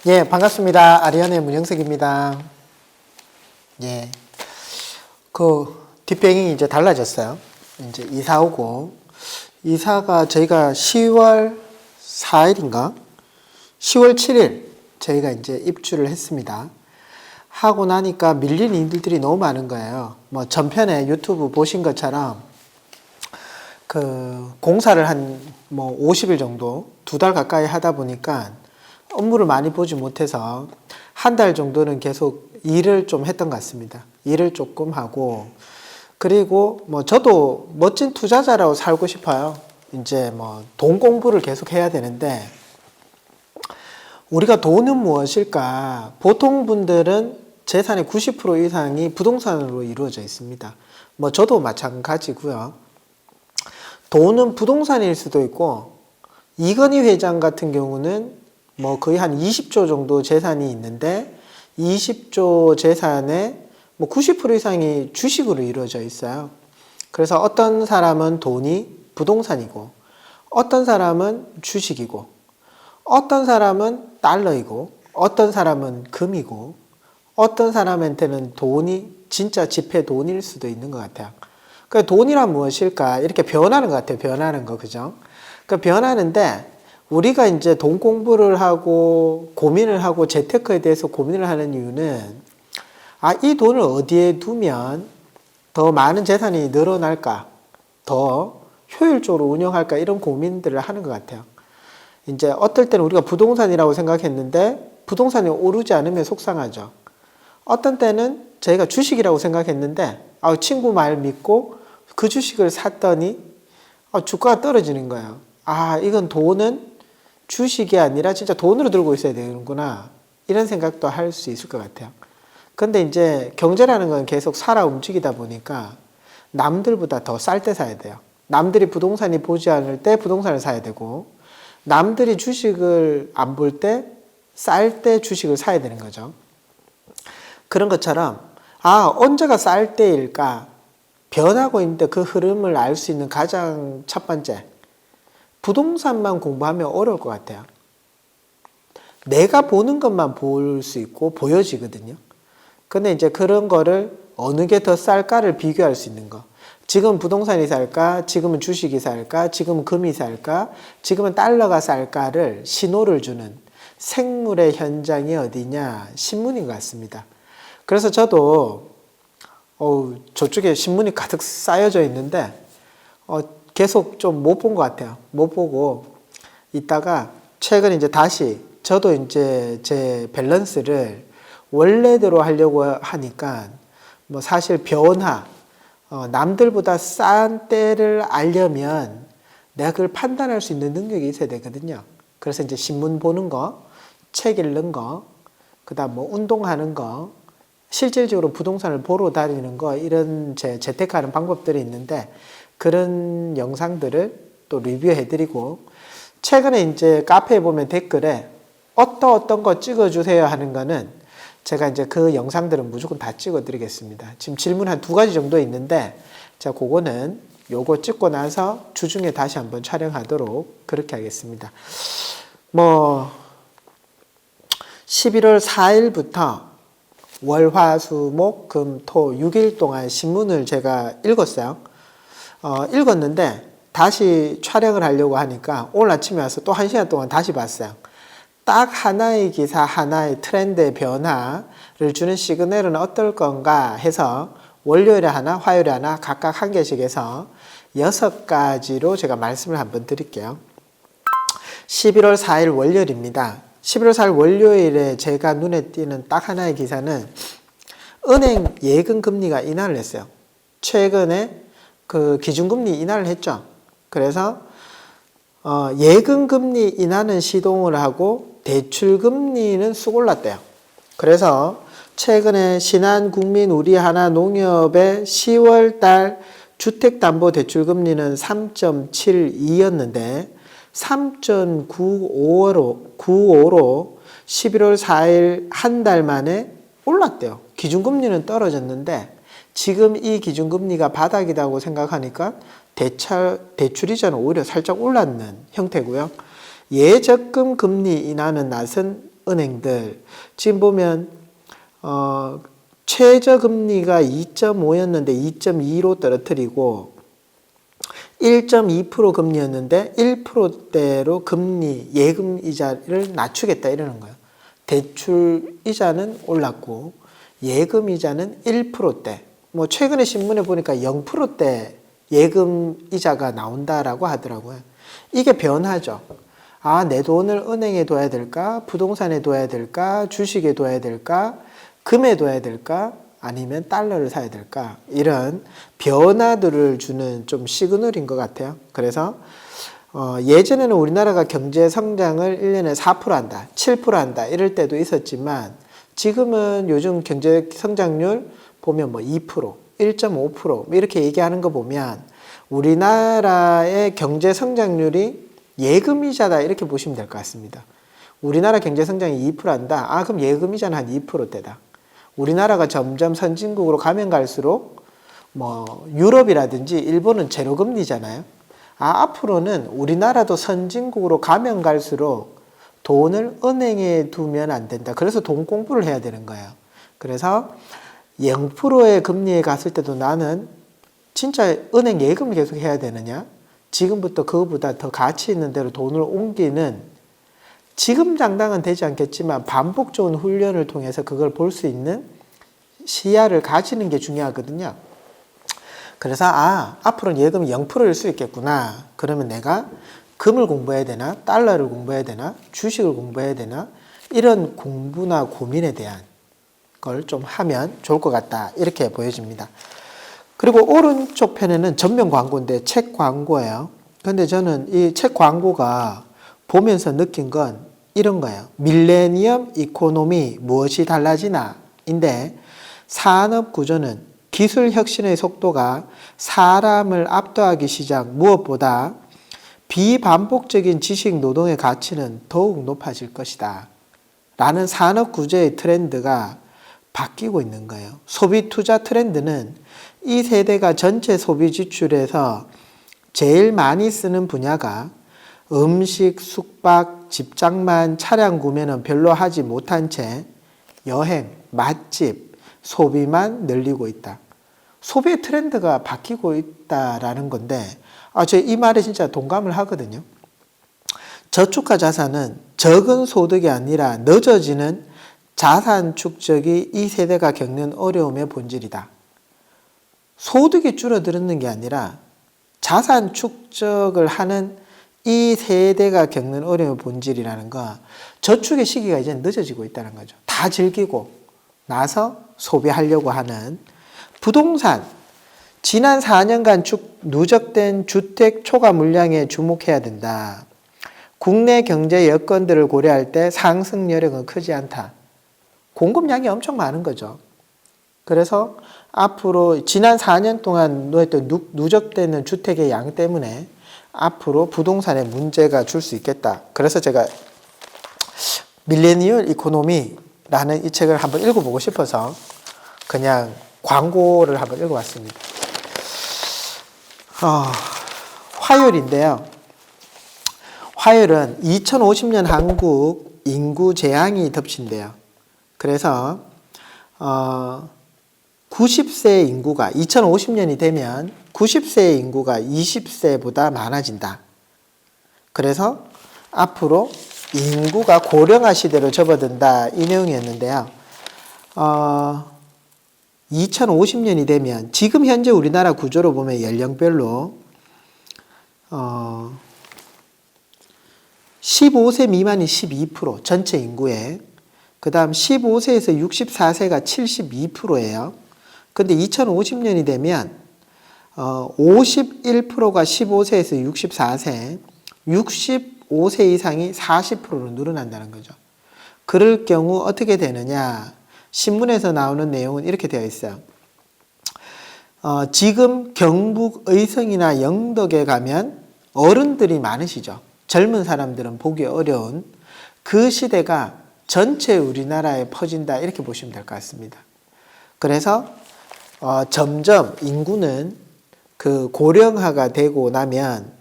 예, 반갑습니다. 아리안의 문영석입니다. 예, 뒷배경이 이제 달라졌어요. 이제 이사 오고, 이사가 저희가 10월 4일인가? 10월 7일 저희가 이제 입주를 했습니다. 하고 나니까 밀린 일들이 너무 많은 거예요. 뭐 전편에 유튜브 보신 것처럼 공사를 한 뭐 50일 정도, 2달 가까이 하다 보니까 업무를 많이 보지 못해서 한 달 정도는 계속 일을 좀 했던 것 같습니다. 일을 조금 하고, 그리고 뭐 저도 멋진 투자자라고 살고 싶어요. 이제 뭐 돈 공부를 계속 해야 되는데, 우리가 돈은 무엇일까? 보통 분들은 재산의 90% 이상이 부동산으로 이루어져 있습니다. 뭐 저도 마찬가지고요. 돈은 부동산일 수도 있고, 이건희 회장 같은 경우는 뭐 거의 한 20조 정도 재산이 있는데 20조 재산의 뭐 90% 이상이 주식으로 이루어져 있어요. 그래서 어떤 사람은 돈이 부동산이고, 어떤 사람은 주식이고, 어떤 사람은 달러이고, 어떤 사람은 금이고, 어떤 사람한테는 돈이 진짜 지폐 돈일 수도 있는 것 같아요. 그 돈이란 무엇일까? 이렇게 변하는 것 같아요. 변하는 거, 그죠? 그 변하는데, 우리가 이제 돈 공부를 하고 고민을 하고 재테크에 대해서 고민을 하는 이유는, 이 돈을 어디에 두면 더 많은 재산이 늘어날까? 더 효율적으로 운영할까? 이런 고민들을 하는 것 같아요. 이제 어떨 때는 우리가 부동산이라고 생각했는데 부동산이 오르지 않으면 속상하죠. 어떤 때는 저희가 주식이라고 생각했는데 친구 말 믿고 그 주식을 샀더니 주가가 떨어지는 거예요. 이건 돈은 주식이 아니라 진짜 돈으로 들고 있어야 되는구나. 이런 생각도 할 수 있을 것 같아요. 근데 이제 경제라는 건 계속 살아 움직이다 보니까 남들보다 더 쌀 때 사야 돼요. 남들이 부동산이 보지 않을 때 부동산을 사야 되고, 남들이 주식을 안 볼 때 쌀 때 주식을 사야 되는 거죠. 그런 것처럼 언제가 쌀 때일까? 변하고 있는데 그 흐름을 알 수 있는 가장 첫 번째, 부동산만 공부하면 어려울 것 같아요. 내가 보는 것만 볼 수 있고 보여지거든요. 근데 이제 그런 거를 어느 게 더 쌀까를 비교할 수 있는 거. 지금 부동산이 쌀까? 지금은 주식이 쌀까? 지금은 금이 쌀까? 지금은 달러가 쌀까를 신호를 주는 생물의 현장이 어디냐? 신문인 것 같습니다. 그래서 저도 저쪽에 신문이 가득 쌓여져 있는데 계속 좀 못 본 것 같아요. 못 보고 있다가 최근 이제 다시 저도 이제 제 밸런스를 원래대로 하려고 하니까 뭐 사실 변화, 남들보다 싼 때를 알려면 내가 그걸 판단할 수 있는 능력이 있어야 되거든요. 그래서 이제 신문 보는 거, 책 읽는 거, 그 다음 뭐 운동하는 거, 실질적으로 부동산을 보러 다니는 거, 이런 재테크하는 방법들이 있는데 그런 영상들을 또 리뷰해드리고, 최근에 이제 카페에 보면 댓글에 어떤 거 찍어주세요 하는 거는 제가 이제 그 영상들은 무조건 다 찍어드리겠습니다. 지금 질문 한 2가지 정도 있는데, 자, 그거는 요거 찍고 나서 주중에 다시 한번 촬영하도록 그렇게 하겠습니다. 11월 4일부터 월, 화, 수, 목, 금, 토 6일 동안 신문을 제가 읽었어요. 읽었는데 다시 촬영을 하려고 하니까 오늘 아침에 와서 또 1시간 동안 다시 봤어요. 딱 하나의 기사, 하나의 트렌드의 변화를 주는 시그널은 어떨 건가 해서 월요일에 하나, 화요일에 하나 각각 1개씩 해서 6가지로 제가 말씀을 한번 드릴게요. 11월 4일 월요일입니다. 11월 4일 월요일에 제가 눈에 띄는 딱 하나의 기사는 은행 예금 금리가 인하를 했어요. 최근에 그 기준금리 인하를 했죠. 그래서 예금 금리 인하는 시동을 하고 대출금리는 쑥 올랐대요. 그래서 최근에 신한국민 우리하나농협의 10월달 주택담보대출금리는 3.72였는데 3.95로 11월 4일 한 달 만에 올랐대요. 기준금리는 떨어졌는데 지금 이 기준금리가 바닥이라고 생각하니까 대출이자는 오히려 살짝 올랐는 형태고요. 예적금 금리 인하는 낯은 은행들 지금 보면 최저금리가 2.5였는데 2.2로 떨어뜨리고 1.2% 금리였는데 1%대로 금리 예금 이자를 낮추겠다 이러는 거예요. 대출 이자는 올랐고 예금 이자는 1%대. 뭐 최근에 신문에 보니까 0%대 예금 이자가 나온다라고 하더라고요. 이게 변화죠. 아, 내 돈을 은행에 둬야 될까? 부동산에 둬야 될까? 주식에 둬야 될까? 금에 둬야 될까? 아니면 달러를 사야 될까? 이런 변화들을 주는 좀 시그널인 것 같아요. 그래서 예전에는 우리나라가 경제 성장을 1년에 4% 한다, 7% 한다 이럴 때도 있었지만 지금은 요즘 경제 성장률 보면 뭐 2%, 1.5% 이렇게 얘기하는 거 보면 우리나라의 경제 성장률이 예금이자다 이렇게 보시면 될 것 같습니다. 우리나라 경제 성장이 2% 한다. 아, 그럼 예금이자는 한 2%대다. 우리나라가 점점 선진국으로 가면 갈수록 뭐 유럽이라든지 일본은 제로금리잖아요. 아, 앞으로는 우리나라도 선진국으로 가면 갈수록 돈을 은행에 두면 안 된다. 그래서 돈 공부를 해야 되는 거예요. 그래서 0%의 금리에 갔을 때도 나는 진짜 은행 예금을 계속 해야 되느냐? 지금부터 그거보다 더 가치 있는 대로 돈을 옮기는 지금 당장은 되지 않겠지만 반복 좋은 훈련을 통해서 그걸 볼 수 있는 시야를 가지는 게 중요하거든요. 그래서 앞으로는 예금이 0%일 수 있겠구나. 그러면 내가 금을 공부해야 되나? 달러를 공부해야 되나? 주식을 공부해야 되나? 이런 공부나 고민에 대한 걸 좀 하면 좋을 것 같다. 이렇게 보여집니다. 그리고 오른쪽 편에는 전면 광고인데 책 광고예요. 근데 저는 이 책 광고가 보면서 느낀 건 이런 거예요. 밀레니엄 이코노미 무엇이 달라지나? 인데 산업 구조는 기술 혁신의 속도가 사람을 압도하기 시작 무엇보다 비반복적인 지식 노동의 가치는 더욱 높아질 것이다. 라는 산업 구조의 트렌드가 바뀌고 있는 거예요. 소비 투자 트렌드는 이 세대가 전체 소비 지출에서 제일 많이 쓰는 분야가 음식, 숙박, 집장만, 차량 구매는 별로 하지 못한 채 여행, 맛집, 소비만 늘리고 있다. 소비의 트렌드가 바뀌고 있다라는 건데 저 이 말에 진짜 동감을 하거든요. 저축과 자산은 적은 소득이 아니라 늦어지는 자산 축적이 이 세대가 겪는 어려움의 본질이다. 소득이 줄어드는 게 아니라 자산 축적을 하는 이 세대가 겪는 어려움의 본질이라는 거, 저축의 시기가 이제 늦어지고 있다는 거죠. 다 즐기고 나서 소비하려고 하는 부동산, 지난 4년간 누적된 주택 초과 물량에 주목해야 된다. 국내 경제 여건들을 고려할 때 상승 여력은 크지 않다. 공급량이 엄청 많은 거죠. 그래서 앞으로 지난 4년 동안 누적되는 주택의 양 때문에 앞으로 부동산에 문제가 줄 수 있겠다. 그래서 제가 밀레니얼 이코노미라는 이 책을 한번 읽어보고 싶어서 그냥 광고를 한번 읽어봤습니다. 화요일인데요. 화요일은 2050년 한국 인구 재앙이 덮친대요. 그래서 90세 인구가 2050년이 되면 90세의 인구가 20세보다 많아진다. 그래서 앞으로 인구가 고령화 시대로 접어든다. 이 내용이었는데요. 2050년이 되면 지금 현재 우리나라 구조로 보면 연령별로 15세 미만이 12% 전체 인구에, 그 다음 15세에서 64세가 72%예요. 근데 2050년이 되면 51%가 15세에서 64세, 65세 이상이 40%로 늘어난다는 거죠. 그럴 경우 어떻게 되느냐? 신문에서 나오는 내용은 이렇게 되어 있어요. 지금 경북 의성이나 영덕에 가면 어른들이 많으시죠. 젊은 사람들은 보기 어려운 그 시대가 전체 우리나라에 퍼진다. 이렇게 보시면 될 것 같습니다. 그래서 점점 인구는 그 고령화가 되고 나면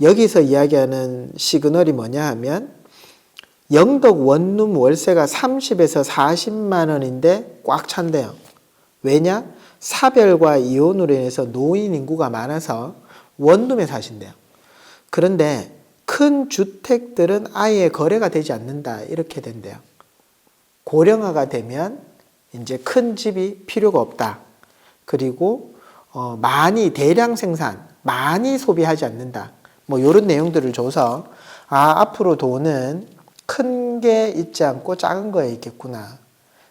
여기서 이야기하는 시그널이 뭐냐 하면 영덕 원룸 월세가 30에서 40만 원인데 꽉 찬대요. 왜냐? 사별과 이혼으로 인해서 노인 인구가 많아서 원룸에 사신대요. 그런데 큰 주택들은 아예 거래가 되지 않는다. 이렇게 된대요. 고령화가 되면 이제 큰 집이 필요가 없다. 그리고 많이 대량 생산, 많이 소비하지 않는다. 뭐 이런 내용들을 줘서 앞으로 돈은 큰 게 있지 않고 작은 거에 있겠구나.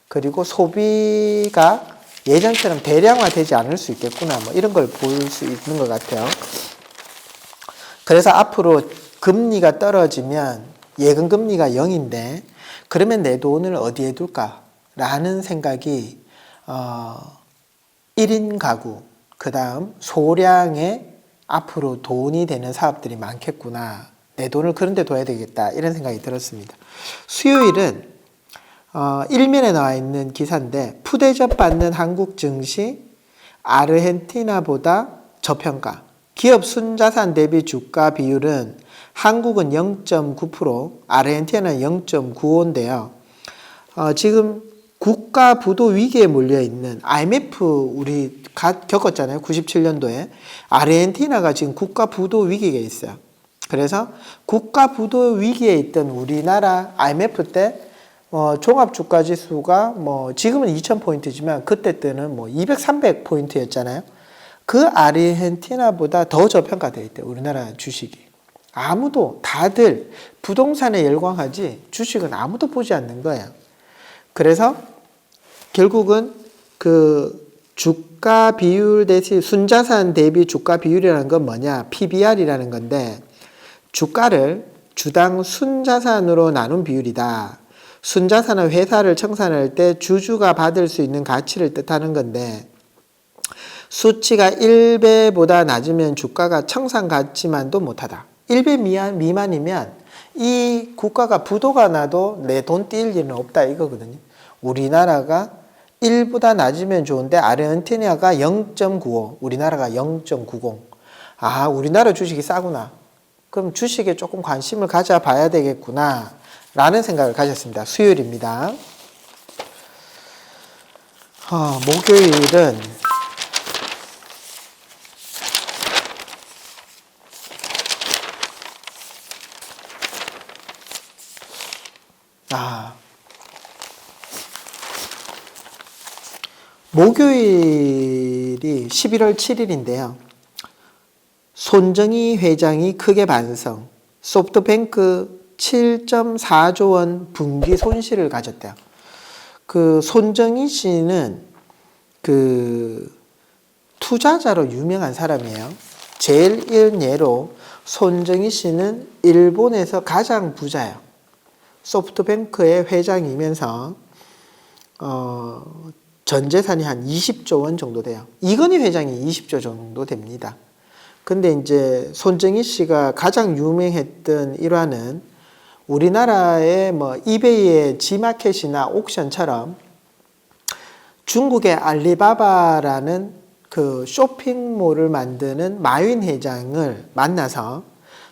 그리고 소비가 예전처럼 대량화되지 않을 수 있겠구나. 뭐 이런 걸 볼 수 있는 것 같아요. 그래서 앞으로 금리가 떨어지면 예금 금리가 0인데 그러면 내 돈을 어디에 둘까라는 생각이 1인 가구, 그 다음 소량의 앞으로 돈이 되는 사업들이 많겠구나. 내 돈을 그런 데 둬야 되겠다. 이런 생각이 들었습니다. 수요일은 일면에 나와 있는 기사인데 푸대접 받는 한국 증시 아르헨티나보다 저평가. 기업 순자산 대비 주가 비율은 한국은 0.9%, 아르헨티나는 0.95인데요. 지금 국가 부도 위기에 몰려 있는 IMF 우리 겪었잖아요. 97년도에. 아르헨티나가 지금 국가 부도 위기에 있어요. 그래서 국가 부도 위기에 있던 우리나라 IMF 때 종합주가지수가 지금은 2000포인트지만 그때 때는 200, 300포인트였잖아요. 그 아르헨티나보다 더 저평가되어 있대요. 우리나라 주식이. 다들 부동산에 열광하지 주식은 아무도 보지 않는 거예요. 그래서 결국은 그 주가 비율 대신 순자산 대비 주가 비율이라는 건 뭐냐? PBR이라는 건데 주가를 주당 순자산으로 나눈 비율이다. 순자산은 회사를 청산할 때 주주가 받을 수 있는 가치를 뜻하는 건데 수치가 1배보다 낮으면 주가가 청산 가치만도 못하다. 1배 미만이면 이 국가가 부도가 나도 내 돈 뛸 일은 없다 이거거든요. 우리나라가 1보다 낮으면 좋은데 아르헨티나가 0.95, 우리나라가 0.90. 우리나라 주식이 싸구나. 그럼 주식에 조금 관심을 가져봐야 되겠구나 라는 생각을 가졌습니다. 수요일입니다. 목요일은 목요일이 11월 7일인데요. 손정희 회장이 크게 반성. 소프트뱅크 7.4조 원 분기 손실을 가졌대요. 그 손정희 씨는 그 투자자로 유명한 사람이에요. 제일 이른 예로 손정희 씨는 일본에서 가장 부자예요. 소프트뱅크의 회장이면서 전 재산이 한 20조 원 정도 돼요. 이건희 회장이 20조 정도 됩니다. 근데 이제 손정희 씨가 가장 유명했던 일화는 우리나라의 이베이의 지마켓이나 옥션처럼 중국의 알리바바라는 그 쇼핑몰을 만드는 마윈 회장을 만나서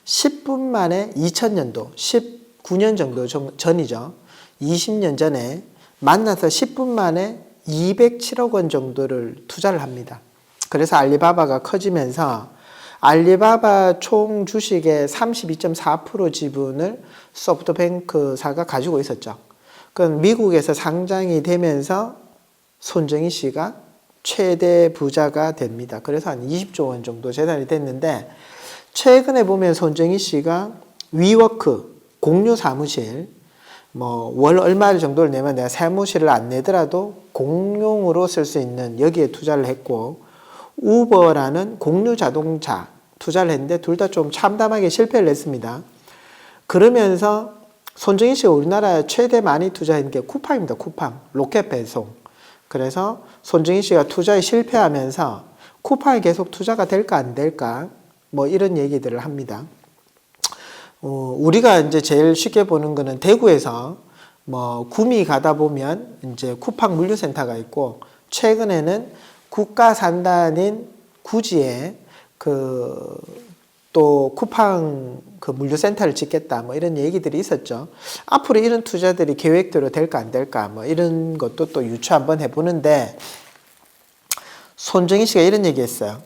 10분 만에 2000년도, 19년 정도 전이죠. 20년 전에 만나서 10분 만에 207억 원 정도를 투자를 합니다. 그래서 알리바바가 커지면서 알리바바 총 주식의 32.4% 지분을 소프트뱅크사가 가지고 있었죠. 그건 미국에서 상장이 되면서 손정희 씨가 최대 부자가 됩니다. 그래서 한 20조 원 정도 재산이 됐는데 최근에 보면 손정희 씨가 위워크, 공유 사무실, 월 얼마 정도를 내면 내가 사무실을 안 내더라도 공용으로 쓸 수 있는 여기에 투자를 했고 우버라는 공유 자동차 투자를 했는데 둘 다 좀 참담하게 실패를 했습니다. 그러면서 손정희 씨가 우리나라에 최대 많이 투자한 게 쿠팡입니다. 쿠팡, 로켓 배송. 그래서 손정희 씨가 투자에 실패하면서 쿠팡이 계속 투자가 될까 안 될까 이런 얘기들을 합니다. 우리가 이제 제일 쉽게 보는 거는 대구에서 구미 가다 보면 이제 쿠팡 물류센터가 있고 최근에는 국가산단인 구지에 그 또 쿠팡 그 물류센터를 짓겠다 뭐 이런 얘기들이 있었죠. 앞으로 이런 투자들이 계획대로 될까 안 될까 뭐 이런 것도 또 유추 한번 해보는데 손정희 씨가 이런 얘기했어요.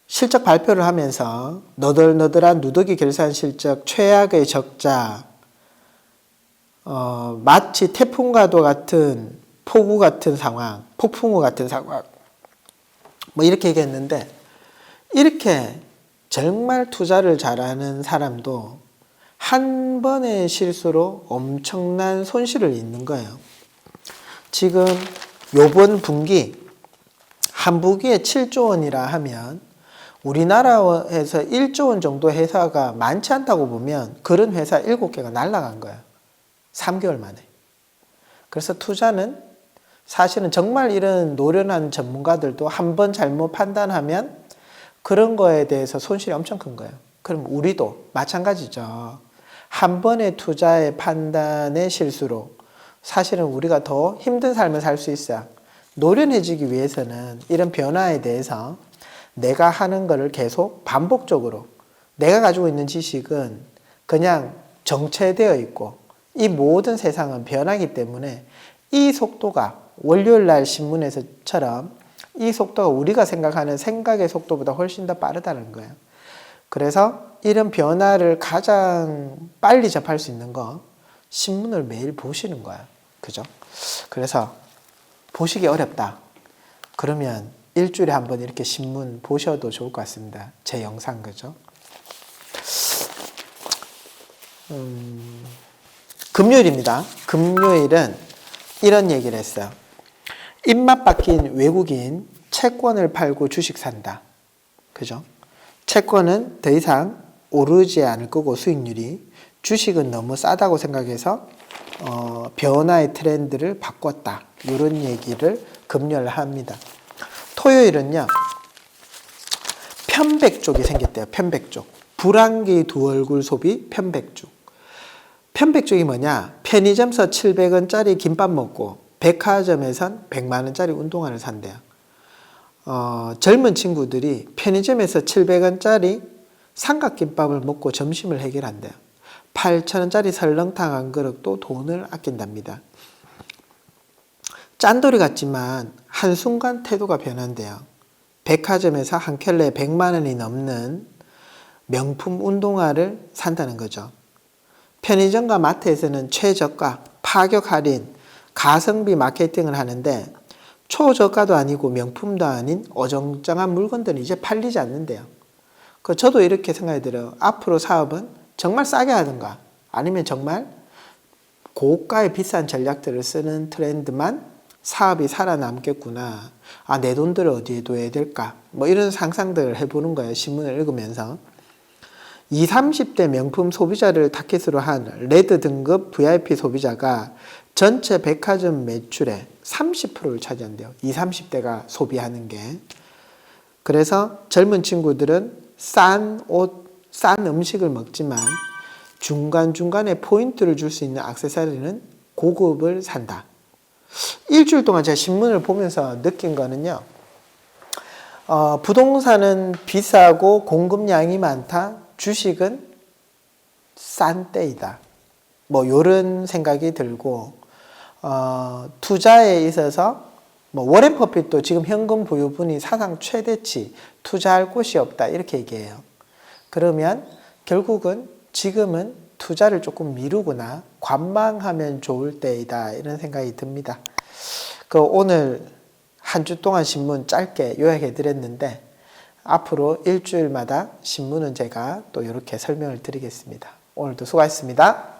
실적 발표를 하면서 너덜너덜한 누더기 결산 실적 최악의 적자, 마치 태풍과도 같은 폭우 같은 상황, 폭풍우 같은 상황 뭐 이렇게 얘기했는데 이렇게 정말 투자를 잘하는 사람도 한 번의 실수로 엄청난 손실을 입는 거예요. 지금 요번 분기 한 분기에 7조 원이라 하면 우리나라에서 1조 원 정도 회사가 많지 않다고 보면 그런 회사 7개가 날아간 거예요. 3개월 만에. 그래서 투자는 사실은 정말 이런 노련한 전문가들도 한 번 잘못 판단하면 그런 거에 대해서 손실이 엄청 큰 거예요. 그럼 우리도 마찬가지죠. 한 번의 투자의 판단의 실수로 사실은 우리가 더 힘든 삶을 살 수 있어요. 노련해지기 위해서는 이런 변화에 대해서 내가 하는 거를 계속 반복적으로 내가 가지고 있는 지식은 그냥 정체되어 있고 이 모든 세상은 변하기 때문에 이 속도가 월요일 날 신문에서처럼 이 속도가 우리가 생각하는 생각의 속도보다 훨씬 더 빠르다는 거예요. 그래서 이런 변화를 가장 빨리 접할 수 있는 거 신문을 매일 보시는 거예요. 그죠? 그래서 보시기 어렵다. 그러면 일주일에 한 번 이렇게 신문 보셔도 좋을 것 같습니다. 제 영상 그죠? 금요일입니다. 금요일은 이런 얘기를 했어요. 입맛 바뀐 외국인 채권을 팔고 주식 산다. 그죠? 채권은 더 이상 오르지 않을 거고 수익률이 주식은 너무 싸다고 생각해서 변화의 트렌드를 바꿨다. 이런 얘기를 금요일 합니다. 토요일은요. 편백족이 생겼대요. 편백족. 불황기 두 얼굴 소비 편백족. 편백족이 뭐냐? 편의점에서 700원짜리 김밥 먹고 백화점에선 100만 원짜리 운동화를 산대요. 젊은 친구들이 편의점에서 700원짜리 삼각김밥을 먹고 점심을 해결한대요. 8,000원짜리 설렁탕 한 그릇도 돈을 아낀답니다. 짠돌이 같지만 한순간 태도가 변한대요. 백화점에서 한 켤레 100만 원이 넘는 명품 운동화를 산다는 거죠. 편의점과 마트에서는 최저가, 파격 할인, 가성비 마케팅을 하는데 초저가도 아니고 명품도 아닌 어정쩡한 물건들은 이제 팔리지 않는데요. 저도 이렇게 생각이 들어요. 앞으로 사업은 정말 싸게 하든가 아니면 정말 고가의 비싼 전략들을 쓰는 트렌드만 사업이 살아남겠구나. 내 돈들을 어디에 둬야 될까? 뭐 이런 상상들을 해보는 거예요. 신문을 읽으면서. 20, 30대 명품 소비자를 타깃으로 한 레드 등급 VIP 소비자가 전체 백화점 매출의 30%를 차지한대요. 20, 30대가 소비하는 게. 그래서 젊은 친구들은 싼 옷, 싼 음식을 먹지만 중간중간에 포인트를 줄 수 있는 액세서리는 고급을 산다. 일주일 동안 제가 신문을 보면서 느낀 거는요. 부동산은 비싸고 공급량이 많다. 주식은 싼 때이다. 뭐 요런 생각이 들고 투자에 있어서 뭐 워렌 버핏도 지금 현금 보유분이 사상 최대치 투자할 곳이 없다 이렇게 얘기해요. 그러면 결국은 지금은 투자를 조금 미루거나 관망하면 좋을 때이다 이런 생각이 듭니다. 오늘 한 주 동안 신문 짧게 요약해 드렸는데 앞으로 일주일마다 신문은 제가 또 이렇게 설명을 드리겠습니다. 오늘도 수고하셨습니다.